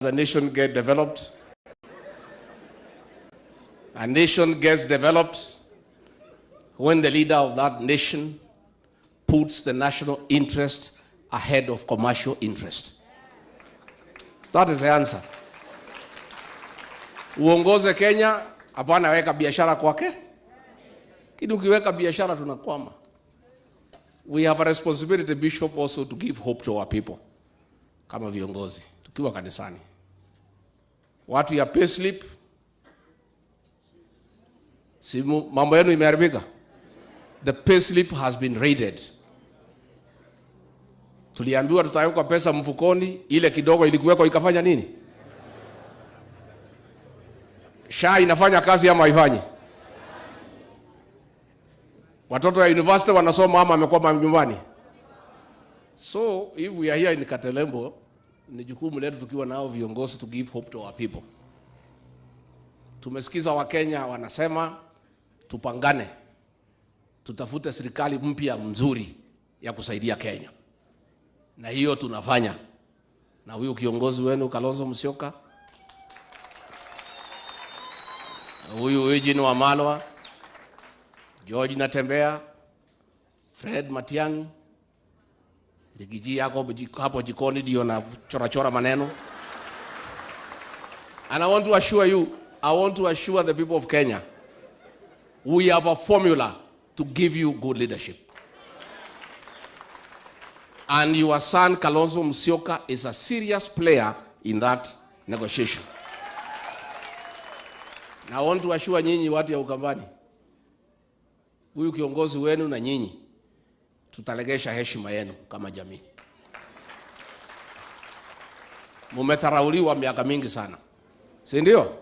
a nation get developed. A nation gets developed when the leader of that nation puts the national interest ahead of commercial interest. That is the answer. Uongoze Kenya, hapana weka biashara kwake. Kidu ukiweka biashara tunakwama. We have a responsibility, Bishop, also to give hope to our people. Kama viongozi, tukiwa kanisani. Watu ya payslip, simu mambo yenu imeharibika. The payslip has been raided. Tuliambiwa tutaweka pesa mfukoni, ile kidogo ilikuwekwa ikafanya nini? SHA inafanya kazi ama haifanyi? Watoto ya university wanasoma ama amekuwa nyumbani? So if we are here in Katelembo, ni jukumu letu tukiwa nao viongozi to give hope to our people. Tumesikiza Wakenya wanasema tupangane, tutafute serikali mpya mzuri ya kusaidia Kenya. Na hiyo tunafanya. Na huyu kiongozi wenu Kalonzo Musyoka, huyu Eugene Wamalwa, George Natembea, Fred Matiang'i, Rigiji yako hapo jikoni ndio na chora maneno. And I want to assure you, I want to assure the people of Kenya, we have a formula to give you good leadership. And your son Kalonzo Musyoka is a serious player in that negotiation. Na I want to assure nyinyi watu ya Ukambani, huyu kiongozi wenu na nyinyi tutalegesha heshima yenu kama jamii. Mumetharauliwa miaka mingi sana, si ndio?